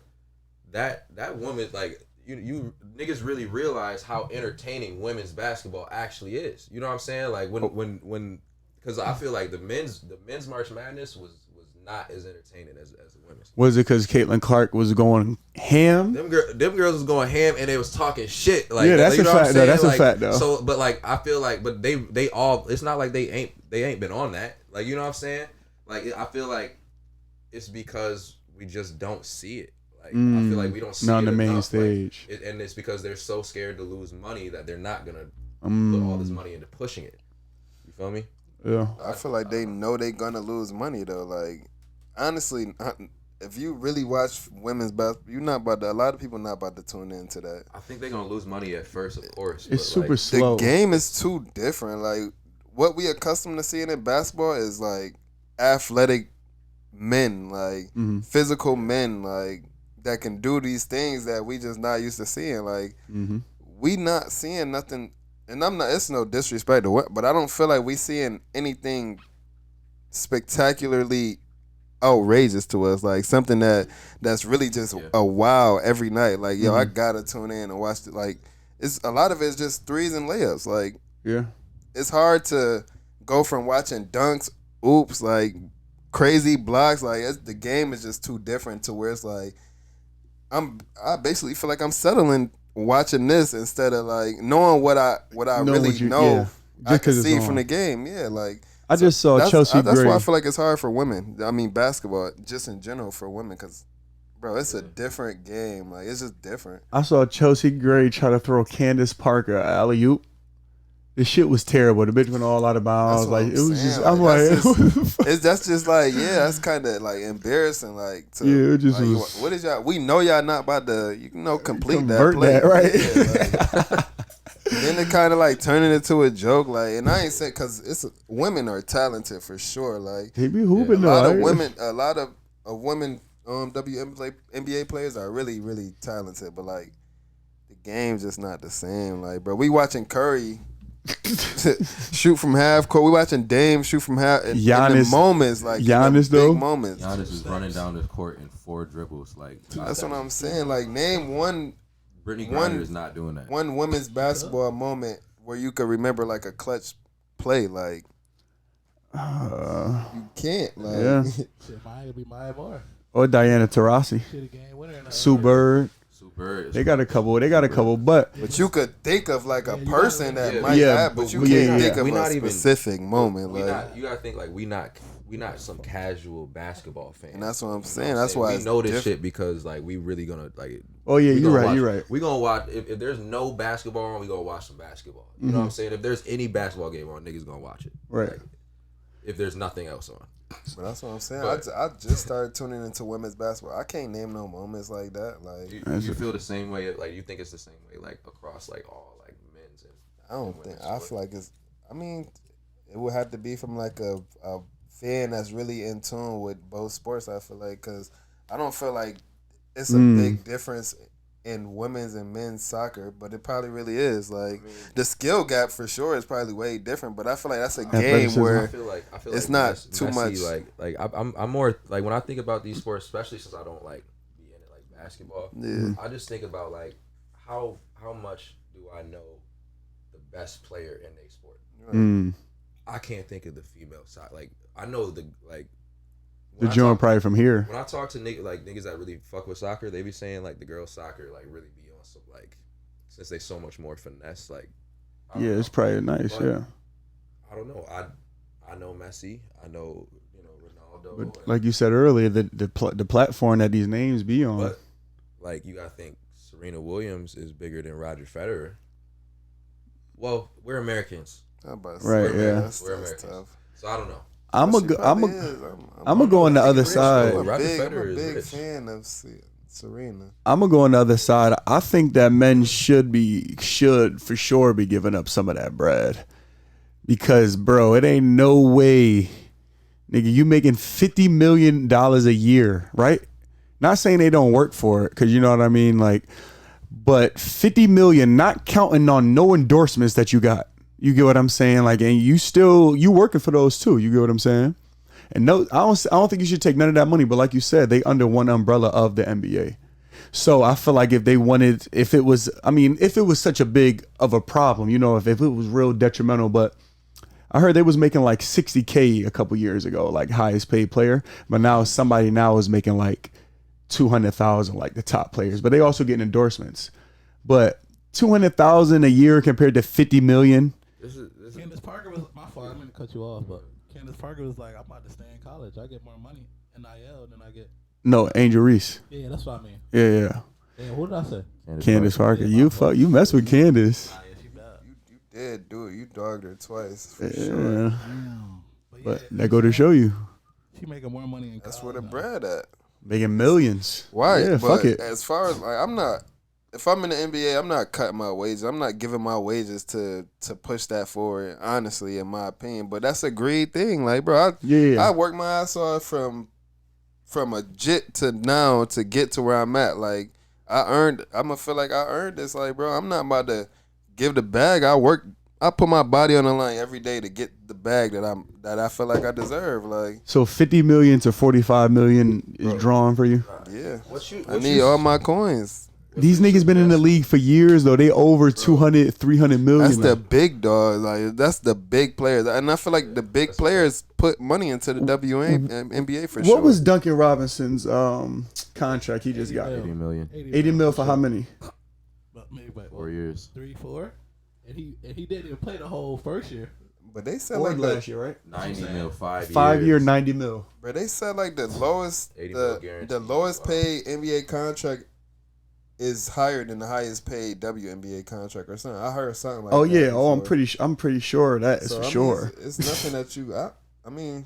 D: that woman like you niggas really realize how entertaining women's basketball actually is. You know what I'm saying? Like when because I feel like the men's March Madness was not as entertaining as the women's.
A: Was it because Caitlin Clark was going ham?
D: Them girls was going ham and they was talking shit. Like,
A: Yeah, that's
D: you
A: a
D: know what I'm
A: fact, though.
D: saying?
A: That's a
D: Like,
A: fact, though.
D: So, but like I feel like, but they all. It's not like they ain't been on that. Like, you know what I'm saying? Like, I feel like it's because we just don't see it. Like, I feel like we don't see
A: Not
D: it
A: on the main
D: enough.
A: stage.
D: Like, and it's because they're so scared to lose money that they're not gonna put all this money into pushing it. You feel me?
A: Yeah.
C: I feel like they know they gonna lose money though. Like, honestly, if you really watch women's basketball, you're not about to. A lot of people not about to tune into that.
D: I think they're gonna lose money at first, of course.
A: It's
D: but,
A: super
D: like,
A: slow.
C: The game is too different. Like, what we accustomed to seeing in basketball is like athletic men, like physical men, like that can do these things that we just not used to seeing. Like, we not seeing nothing. And I'm not. It's no disrespect to what, but I don't feel like we seeing anything spectacularly outrageous to us. Like something that's really just a wow every night. Like, yo, I gotta tune in and watch it. Like, it's a lot of it's just threes and layups. Like,
A: Yeah.
C: it's hard to go from watching dunks, oops, like crazy blocks. Like, the game is just too different to where it's like I basically feel like I'm settling watching this instead of like knowing what I really know. I can see from the game. Yeah, like
A: I just saw Chelsea
C: That's
A: Gray.
C: why I feel like it's hard for women. I mean, basketball just in general for women, because bro, it's a different game. Like, it's just different.
A: I saw Chelsea Gray try to throw Candace Parker an alley-oop. This shit was terrible. The bitch went all out of bounds.
C: That's what
A: Like,
C: I'm
A: it was
C: saying.
A: just. I'm
C: Like,
A: like,
C: that's
A: what the fuck?
C: That's just like, yeah, that's kind of like embarrassing. Like, to,
A: Yeah, it just
C: like,
A: was-
C: what is y'all? We know y'all not about to, complete
A: Convert
C: that play,
A: that, right?
C: Yeah, like, then it kind of like turning into a joke. Like, and I ain't saying because women are talented for sure. Like,
A: They be hooping
C: a
A: though.
C: lot of
A: right?
C: women, WNBA players are really, really talented, but like the game's just not the same. Like, bro, we watching Curry shoot from half court. We watching Dame shoot from half. In the
A: Giannis-
C: moments, like
A: Giannis,
C: in the
A: though?
C: big moments.
D: Giannis is running down the court in 4 dribbles. Like,
C: That's what I'm saying. Like, name one
D: Brittany
C: One-
D: Griner is not doing that.
C: one women's basketball moment where you could remember like a clutch play. Like, you can't. Like,
A: Yeah.
B: Shit, Maya be Maya Moore.
A: Or Diana Taurasi.
B: Shit, a game winner. in
A: Sue Bird.
D: Super.
A: They got a couple. But
C: but you could think of like a
B: you
C: person
B: gotta-
C: that
D: Yeah.
C: might
A: Yeah,
C: have, but you
A: but
C: can't
A: yeah,
C: think
A: yeah.
C: of
D: We
C: a
D: not even-
C: specific moment.
D: We
C: Like,
D: not. You gotta think like we not some casual basketball fans.
C: and that's what I'm
D: You know
C: saying.
D: what I'm
C: That's why
D: we
C: it's
D: know this
C: different.
D: shit because like we really gonna like.
A: oh yeah,
D: we
A: you're
D: gonna
A: right.
D: watch-
A: You're right.
D: We gonna watch if there's no basketball on, we gonna watch some basketball. You know what I'm saying? If there's any basketball game on, niggas gonna watch it.
A: Right.
D: Like, if there's nothing else on.
C: But that's what I'm saying.
D: But-
C: I just started tuning into women's basketball. I can't name no moments like that. Like,
D: You feel the same way? Like you think it's the same way? Like across like all like men's and
C: I don't think.
D: women's
C: I
D: sport?
C: feel like it's. I mean, it would have to be from like a fan that's really in tune with both sports. I feel like, because I don't feel like it's a big difference in women's and men's soccer, but it probably really is. Like, the skill gap for sure is probably way different. But I feel like that's a game
A: Athleticism.
C: where
D: I feel like
C: it's not too
D: messy,
C: much.
D: Like I'm more like when I think about these sports, especially since I don't like be in it like basketball.
C: Yeah.
D: I just think about like how much do I know the best player in a sport? I can't think of the female side. Like I know the like
A: The joint probably from here.
D: When I talk to niggas that really fuck with soccer, they be saying like the girls' soccer like really be on some like, since they so much more finesse, like.
A: Yeah, it's probably nice.
D: But
A: yeah.
D: I don't know. I know Messi. I know Ronaldo.
A: But like you said earlier, the platform that these names be on.
D: But like you gotta think, Serena Williams is bigger than Roger Federer. Well, we're Americans.
A: Right.
D: We're
A: Americans.
C: Tough.
D: So I don't know.
A: I'm gonna go on the other side.
C: I'm a
D: Federer
C: big
D: rich.
C: fan of Serena.
A: I'm gonna go on the other side. I think that men should for sure be giving up some of that bread, because bro, it ain't no way, nigga, you making $50 million a year, right? Not saying they don't work for it, because you know what I mean, like, but 50 million, not counting on no endorsements that you got. You get what I'm saying? Like, and you working for those too. You get what I'm saying? And no, I don't think you should take none of that money. But like you said, they under one umbrella of the NBA. So I feel like if it was such a big of a problem, you know, if it was real detrimental. But I heard they was making like 60K a couple years ago, like highest paid player. But now somebody is making like 200,000, like the top players. But they also getting endorsements. But 200,000 a year compared to 50 million.
B: Candace Parker was my fault. I'm gonna cut you off, but Candace Parker was like, "I'm about to stay in college. I get more money in NIL than I get."
A: No, Angel Reese.
B: Yeah, that's what I mean.
A: Yeah.
B: Damn, what did I say?
A: Candace Parker. You mess with Candace.
B: Nah, yeah, she bad.
C: You did do it. You dogged her twice for
A: Yeah.
C: sure.
B: Damn.
A: But that go to show you.
B: She making more money in college.
C: That's where the bread at.
A: Making millions.
C: Right.
A: Yeah,
C: but
A: fuck it.
C: as far as like, if I'm in the NBA, I'm not cutting my wages. I'm not giving my wages to push that forward, honestly, in my opinion. But that's a great thing. Like, bro, I worked my ass off from a jit to now to get to where I'm at. Like, I'm gonna feel like I earned this. Like, bro, I'm not about to give the bag. I put my body on the line every day to get the bag that I feel like I deserve. Like,
A: so 50 million to 45 million is drawn for you?
C: Yeah. I need all my coins.
A: These niggas been in the league for years though. They over 200, 300 million.
C: That's the big dog. Like, that's the big players. And I feel like the big players put money into the WNBA for sure.
A: What was Duncan Robinson's contract he just got?
D: 80 million.
A: 80 mil for how many?
B: Maybe
D: 4 years.
B: 3, 4. And he didn't even play the whole first year.
C: But they said
A: Or
C: like
A: last year, right?
D: 90 mil, 5 years.
A: 5 year, 90 mil.
C: But they said like the lowest the lowest paid NBA contract is higher than the highest paid WNBA contract or something. I heard something like that.
A: Oh yeah.
C: Before.
A: I'm pretty sure that is
C: So,
A: for
C: I mean,
A: sure.
C: It's nothing that you. I mean,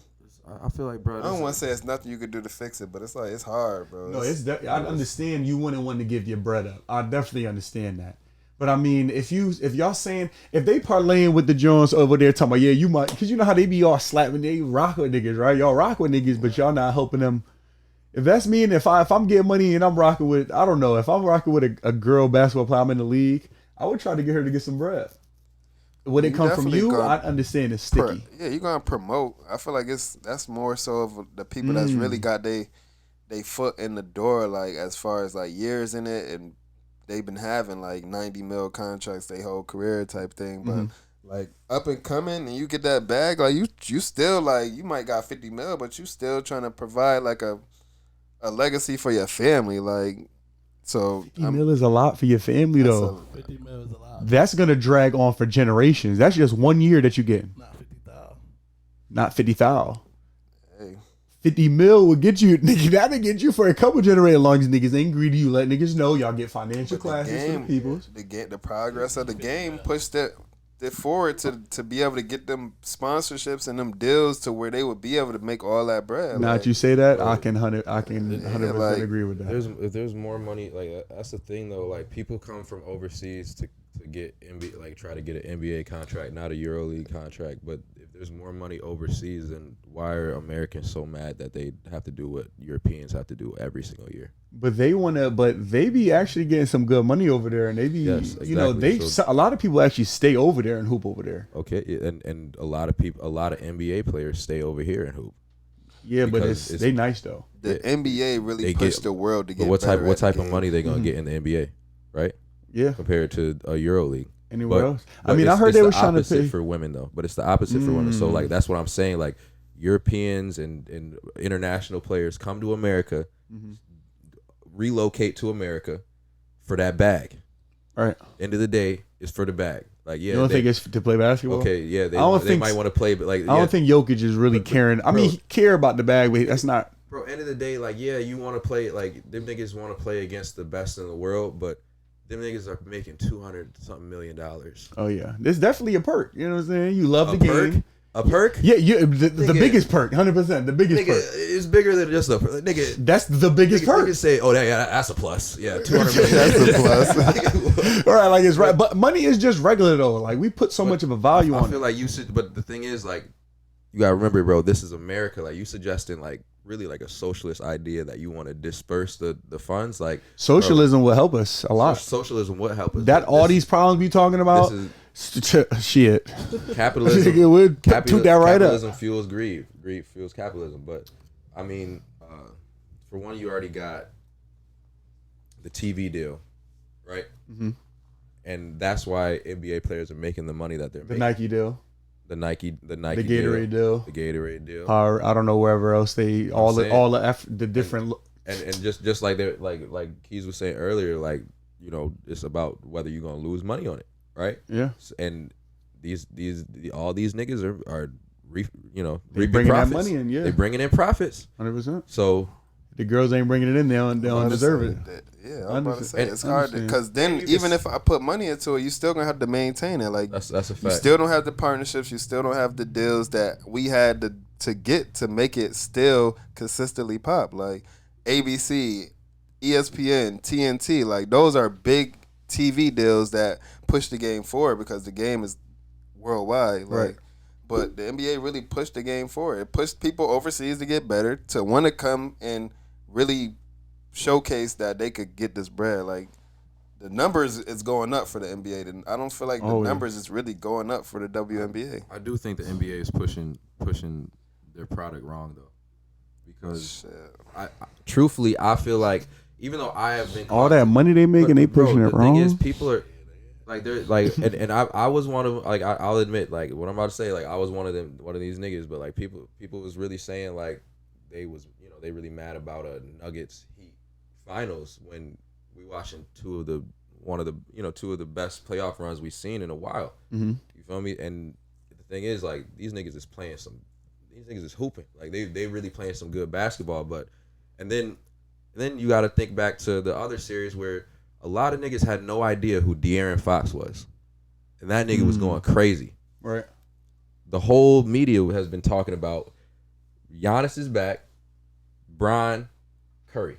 D: I feel like, bro.
C: I don't want to say it's nothing you could do to fix it, but it's like it's hard, bro.
A: No, I understand you wouldn't want to give your bread up. I definitely understand that. But I mean, if y'all saying, if they parlaying with the Jones over there talking about, yeah, you might, because you know how they be all slapping, they rock with niggas, right? Y'all rock with niggas, but y'all not helping them. If that's me, and if I'm getting money and I'm rocking with, I don't know, if I'm rocking with a girl basketball player, I'm in the league, I would try to get her to get some bread. When it comes from you, I understand it's sticky.
C: Yeah, you're gonna promote. I feel like that's more so of the people that's really got they foot in the door, like as far as like years in it, and they've been having like 90 mil contracts their whole career type thing. But like up and coming and you get that bag, like you still like, you might got 50 mil, but you still trying to provide like a legacy for your family. Like, so
A: 50 mil is a lot for your family though.
B: 50 mil is a lot.
A: That's gonna drag on for generations. That's just 1 year that you get.
B: Not 50,000.
A: Not 50,000.
C: Hey.
A: 50 mil will get you, nigga. That'll get you for a couple generations. Long as niggas ain't greedy, you let niggas know y'all get financial classes for the people.
C: The progress of the game pushed it forward to be able to get them sponsorships and them deals to where they would be able to make all that bread.
A: Now that you say that, I can 100%
C: like,
A: agree with that.
D: If there's more money, like that's the thing though. Like people come from overseas to get NBA, like try to get an NBA contract, not a EuroLeague contract. But if there's more money overseas, then why are Americans so mad that they have to do what Europeans have to do every single year?
A: But they be actually getting some good money over there, and they be,
D: Yes,
A: you know, a lot of people actually stay over there and hoop over there.
D: Okay, and a lot of NBA players stay over here and hoop.
A: Yeah, but they nice though.
C: The NBA really pushed the world to get.
D: But what type of money they gonna get in the NBA, right?
A: Yeah,
D: compared to a EuroLeague.
A: Anywhere else? I mean, I heard they were trying to pay
D: for women though, but it's the opposite for women. So like that's what I'm saying. Like Europeans and international players come to America, relocate to America for that bag.
A: All right.
D: End of the day, it's for the bag. Like, yeah,
A: you don't think it's to play basketball?
D: Okay, yeah, they might want to play, but like,
A: I don't think Jokic is really caring. I mean, he care about the bag, but that's not.
D: Bro, end of the day, like, yeah, you want to play, like, them niggas want to play against the best in the world, but them niggas are making $200-something million.
A: Oh yeah, there's definitely a perk. You know what I'm saying? You love the game.
D: A perk?
A: Yeah, the biggest perk, 100%. The biggest perk.
D: It's bigger than just a nigga.
A: That's the biggest perk.
D: Niggas say, oh, that's a plus. Yeah, $200 million.
C: That's a plus.
A: All right, like it's right, but money is just regular though. Like we put so much of a value on it.
D: I feel like you should, but the thing is, like, you gotta remember, bro. This is America. Like, you suggesting like really like a socialist idea that you want to disperse the funds. Like,
A: socialism will help us a lot.
D: Socialism would help us.
A: That all these problems we talking about. Shit.
D: Capitalism.
A: Would toot that right up.
D: Capitalism fuels greed. Greed fuels capitalism. But I mean, for one, you already got the TV deal, right? Mm-hmm. And that's why NBA players are making the money that they're making.
A: The Nike deal.
D: The
A: Gatorade deal.
D: The Gatorade deal.
A: I don't know wherever else they all the different
D: and just like they like Keys was saying earlier, like, you know, it's about whether you're gonna lose money on it. Right.
A: Yeah.
D: And all these niggas are
A: they bringing that money in. Yeah.
D: They bringing in profits.
A: 100%.
D: So
A: the girls ain't bringing it in. They don't deserve it.
C: Yeah, I'm about to say it's hard because then even if I put money into it, you still gonna have to maintain it. Like
D: that's a fact.
C: You still don't have the partnerships. You still don't have the deals that we had to get to make it still consistently pop. Like ABC, ESPN, TNT. Like those are big TV deals that push the game forward because the game is worldwide. Like,
A: right.
C: But the NBA really pushed the game forward. It pushed people overseas to get better, to want to come and really showcase that they could get this bread. Like the numbers is going up for the NBA. And I don't feel like the numbers is really going up for the WNBA.
D: I do think the NBA is pushing their product wrong though, because I truthfully I feel like, even though I have been
A: all that money they making, they pushing it wrong.
D: The thing is, people are like, they're like, and I was one of, like, I'll admit, like, what I'm about to say, like, I was one of these niggas, but like people was really saying like they really mad about a Nuggets Heat finals when we watching two of the best playoff runs we've seen in a while. Mm-hmm. You feel me? And the thing is, like, these niggas is hooping, like they really playing some good basketball, and then you got to think back to the other series where a lot of niggas had no idea who De'Aaron Fox was. And that nigga was going crazy.
A: Right.
D: The whole media has been talking about Giannis is back, Bron, Curry.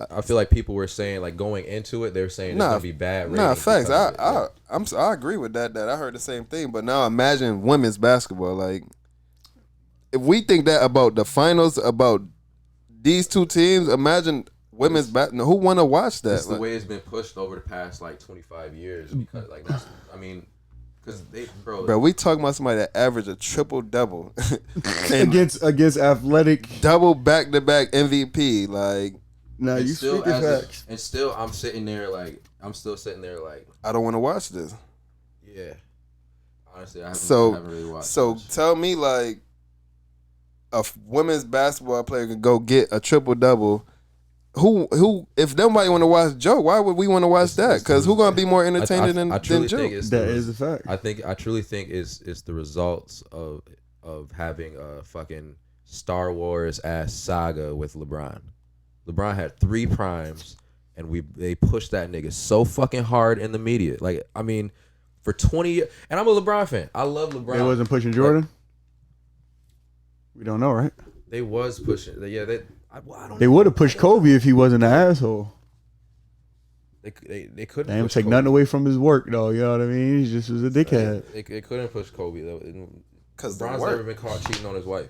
D: I feel like people were saying, like, going into it, they were saying it's going to be bad.
C: Nah, facts. I agree with that I heard the same thing. But now imagine women's basketball. Like, if we think that about the finals, about these two teams, imagine women's basketball. Who want to watch that?
D: That's the way it's been pushed over the past like 25 years. Because like that's, I mean, because bro,
C: we talking about somebody that averaged a triple double
A: against athletic
C: double back-to-back MVP. Like,
A: nah, you speaking facts.
D: And still, I'm sitting there like
C: I don't want to watch this.
D: Yeah, honestly, I haven't really watched.
C: So tell me, like, a women's basketball player could go get a triple double. Who? If nobody want to watch Joe, why would we want to watch that? Because who gonna be more entertaining than Joe?
A: That is a fact.
D: I truly think it's the results of having a fucking Star Wars ass saga with LeBron. LeBron had 3 primes, and they pushed that nigga so fucking hard in the media. Like, I mean, for 20 years, and I'm a LeBron fan. I love LeBron.
A: They wasn't pushing Jordan. We don't know, right?
D: They was pushing. Yeah, I don't
A: they would have pushed Kobe if he wasn't an asshole.
D: They couldn't.
A: They didn't take nothing away from his work, though. You know what I mean? He just was a dickhead.
D: They couldn't push Kobe though, because LeBron's never been caught cheating on his wife.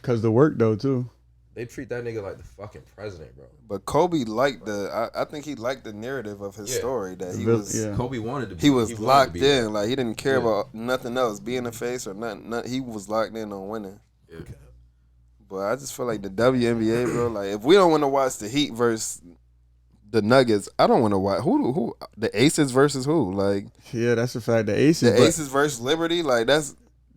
A: Because the work, though, too.
D: They treat that nigga like the fucking president, bro.
C: But Kobe liked I think he liked the narrative of his story that he was.
D: Yeah. Kobe wanted to be.
C: He was locked in. Like, he didn't care about nothing else, being a face or nothing. He was locked in on winning.
D: Yeah.
C: But I just feel like the WNBA, bro. Like, if we don't want to watch the Heat versus the Nuggets, I don't want to watch who the Aces versus who. Like,
A: yeah, that's a fact. The Aces
C: versus Liberty. Like,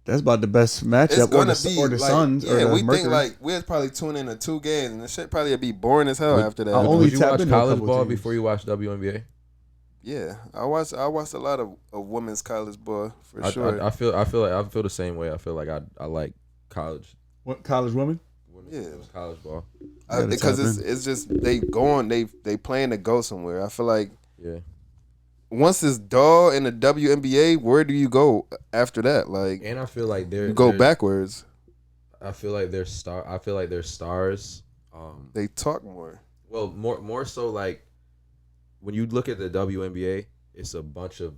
A: That's about the best matchup.
C: It's gonna
A: or the
C: like,
A: Suns.
C: yeah,
A: or the
C: we
A: Mercury.
C: think like we'll probably tune in to 2 games, and the shit probably be boring as hell after that.
A: I only
D: Would you
A: tap
D: watch
A: into a
D: college
A: couple
D: ball
A: teams.
D: before you watch WNBA?
C: Yeah, I watched a lot of women's college ball for sure.
D: I feel the same way. I feel like I like college.
A: What college women?
D: Women's college ball.
C: Because it's just they plan to go somewhere. I feel like
D: Yeah.
C: once it's dog in the WNBA, where do you go after that? Like,
D: And I feel like
C: you go backwards.
D: I feel like they're stars.
C: They talk more.
D: Well, more so like when you look at the WNBA, it's a bunch of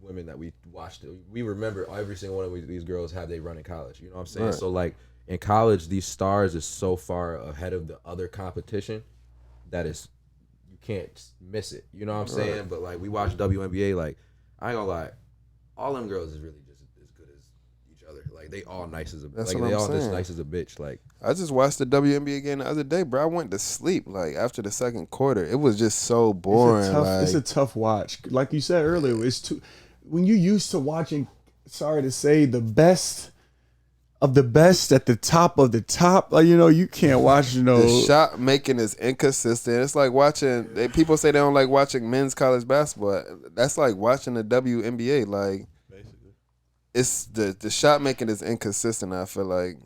D: women that we watched. We remember every single one of these girls had they run in college. You know what I'm saying?
C: Right.
D: So like in college, these stars is so far ahead of the other competition that is you can't miss it. You know what I'm saying?
C: Right.
D: But like we watch WNBA, like I ain't gonna lie, all them girls is really just as good as each other. Like they all nice as a
C: That's
D: like
C: what
D: they
C: I'm
D: all just
C: saying.
D: nice as a bitch. Like
C: I just watched the WNBA game the other day, bro. I went to sleep like after the second quarter. It was just so boring.
A: It's a tough watch. Like you said earlier, it's too when you used to watching. Sorry to say, the best of the best at the top of the top. Like, you can't watch.
C: The shot making is inconsistent. It's like watching. People say they don't like watching men's college basketball. That's like watching the WNBA. Like,
B: Basically.
C: it's the shot making is inconsistent. I feel like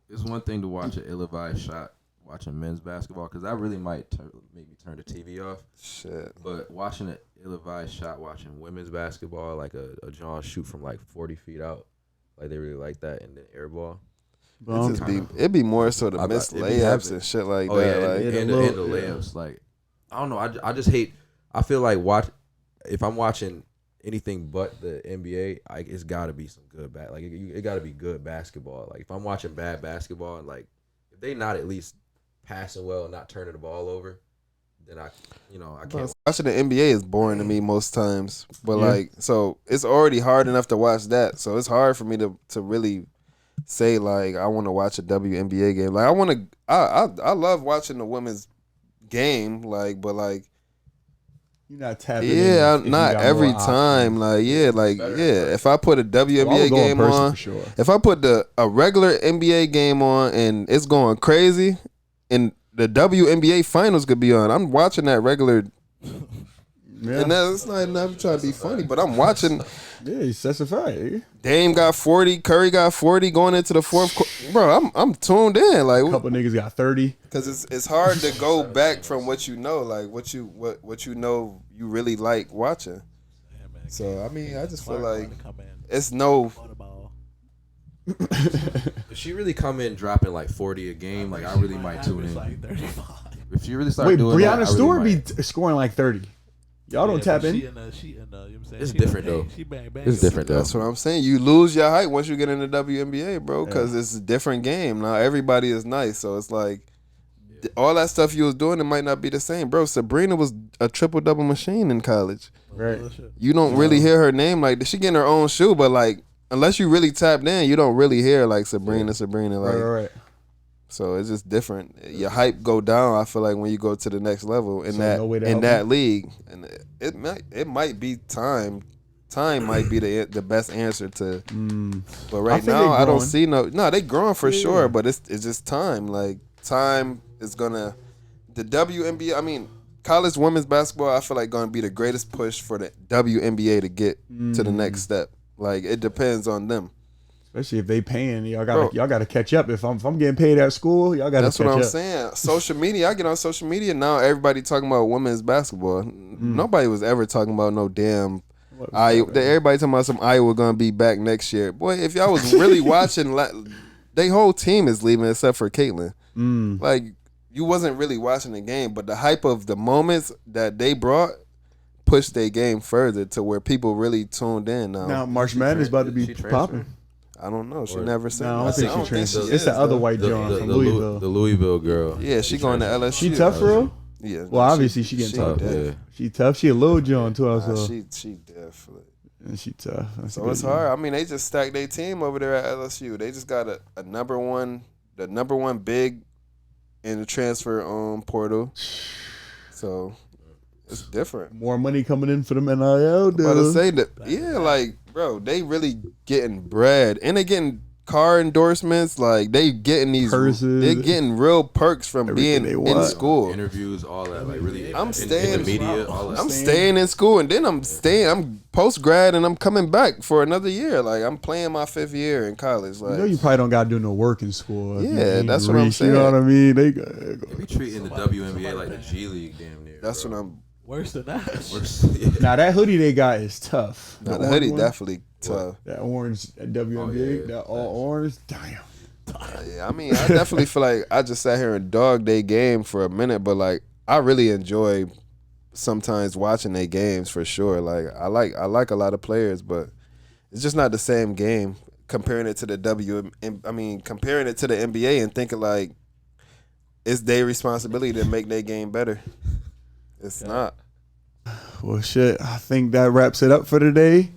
D: it's one thing to watch an ill-advised shot watching men's basketball because that really might make me turn the TV off.
C: shit.
D: But watching an ill-advised shot watching women's basketball, like a John shoot from like 40 feet out, like they really like that, and then air ball.
C: It'd be more so the missed
D: it be
C: layups
D: happening.
C: and shit like
D: Oh
C: that.
D: yeah,
C: Like,
D: and the layups. Like I don't know. I just hate. I feel like if I'm watching anything but the NBA, it's got to be some good like it got to be good basketball. Like if I'm watching bad basketball and like if they not at least passing well and not turning the ball over, then I can't.
C: watching the NBA is boring to me most times. But like, so it's already hard enough to watch that. So it's hard for me to really say like I want to watch a WNBA game. Like I love watching the women's game. Like, but like.
A: You're not tapping.
C: Not every time. If I put a WNBA game on,
A: for sure.
C: if I put a regular NBA game on and it's going crazy, and the WNBA finals could be on, I'm watching that regular.
A: Yeah.
C: And that's not trying to be funny, but I'm watching.
A: Yeah, that's a fact.
C: Dame got 40, Curry got 40 going into the fourth quarter. Bro, I'm tuned in. Like,
A: A couple niggas got 30.
C: because it's hard to go back from what you know, like what you know you really like watching.
B: Yeah, man.
C: So I mean, I just feel like
B: Come in.
C: it's no.
B: Butterball.
D: If she really come in dropping like 40 a game, like I really might tune in.
B: Like 35.
D: If she really start
A: Wait,
D: doing that, I
A: Breonna
D: really
A: Stewart
D: might.
A: be scoring like 30. Y'all don't tap in.
B: She in you know what I'm saying?
D: It's
B: She
D: different,
B: bang,
D: though.
B: She bang bang.
D: It's different though.
C: That's what I'm saying. You lose your height once you get in the WNBA, bro, because it's a different game. Now everybody is nice, so it's like all that stuff you was doing, it might not be the same, bro. Sabrina was a triple-double machine in college.
A: Right.
C: You don't really hear her name like she getting her own shoe, but like unless you really tapped in, you don't really hear like Sabrina. Like,
A: Right.
C: so it's just different. Your hype go down. I feel like when you go to the next level in that league, and it might be time. Time might be the best answer to. But right now, I don't see no. They growing for sure, but it's just time. Like time is gonna the WNBA. I mean, college women's basketball. I feel like gonna be the greatest push for the WNBA to get to the next step. Like it depends on them.
A: Especially if they paying, y'all gotta catch up. If I'm getting paid at school, y'all gotta
C: That's
A: catch
C: what I'm
A: up.
C: saying. Social media, I get on social media now. Everybody talking about women's basketball. Nobody was ever talking about no damn. Everybody talking about some Iowa gonna be back next year. Boy, if y'all was really watching, they whole team is leaving except for Caitlin. Like you wasn't really watching the game, but the hype of the moments that they brought pushed their game further to where people really tuned in.
A: Now March Madness about to be popping.
C: I don't know. She never said.
A: No, I don't think she transferred. It's
C: is,
A: the other
C: though.
A: white John from Louisville.
D: The Louisville girl.
C: Yeah, she going to LSU.
A: She tough for real?
C: Yeah.
A: Well, obviously she getting tough.
D: Yeah.
A: She tough. She a little John too. Also,
C: she definitely.
A: and she tough. That's
C: So it's hard. I mean, they just stacked their team over there at LSU. They just got the number one big in the transfer portal. So it's different.
A: More money coming in for them NIL
C: I'm about to
A: dude.
C: say that, yeah, like bro, they really getting bread and they getting car endorsements. Like they getting these
A: Purses.
C: They getting real perks from
A: Everything
C: being
A: they
C: in
A: want.
C: school.
D: Interviews, all that, like really.
C: I'm
D: in
C: staying.
D: the media. All that.
C: I'm staying in school, and then I'm post grad, and I'm coming back for another year. Like I'm playing my 5th year in college. Like
A: You know, you probably don't got to do no work in school. if you
C: Yeah,
A: ain't
C: that's what I'm
A: reach,
C: saying.
A: You know what I mean? They
D: They be treating the WNBA like the G League, damn near.
C: that's
D: bro.
C: what I'm.
B: Worse than that.
D: Worse. Yeah.
A: Now that hoodie they got is tough.
C: Nah, the
A: orange
C: hoodie
A: one,
C: definitely tough.
A: That orange WNBA,
D: yeah.
A: that all orange. Damn.
C: Yeah, I mean, I definitely feel like I just sat here and dogged their game for a minute, but like I really enjoy sometimes watching their games for sure. Like I like a lot of players, but it's just not the same game. Comparing it to the comparing it to the NBA and thinking like it's their responsibility to make their game better. It's not.
A: Well, shit. I think that wraps it up for today.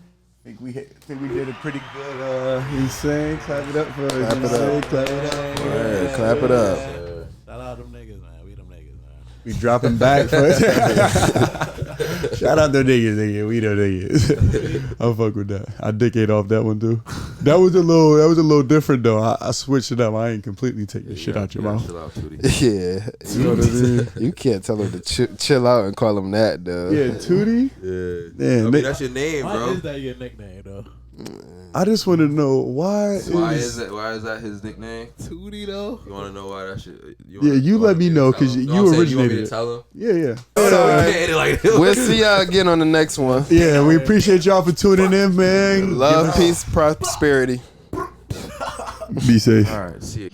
A: I think we did a pretty good insane. Clap it up for
C: Clap it
A: Insane.
C: up.
A: Clap it up.
C: All right, clap it up.
B: Shout out them niggas, man. We them niggas, man.
A: We dropping back for Shout out the niggas. We the niggas. I'll fuck with that. I dick ate off that one too. That was a little different though. I switched it up. I ain't completely taking shit out your mouth.
D: Chill out, Tootie.
C: Yeah,
A: You know what I mean?
C: you can't tell them to chill out and call them that, though.
A: Yeah, Tootie.
D: Yeah.
A: Man,
D: I mean, that's your name,
B: Why
D: bro.
B: is that your nickname, though?
A: I just want to know why.
D: Why is that his nickname?
B: Tootie, though?
D: You want to know why that shit?
A: Yeah, you let me know because you
D: You want me
A: originated
D: to
A: it.
D: tell him?
A: Yeah, yeah.
C: We'll see y'all again on the next one.
A: Yeah, we appreciate y'all for tuning in, man.
C: Love, peace, prosperity.
A: Be safe.
D: All right, see you.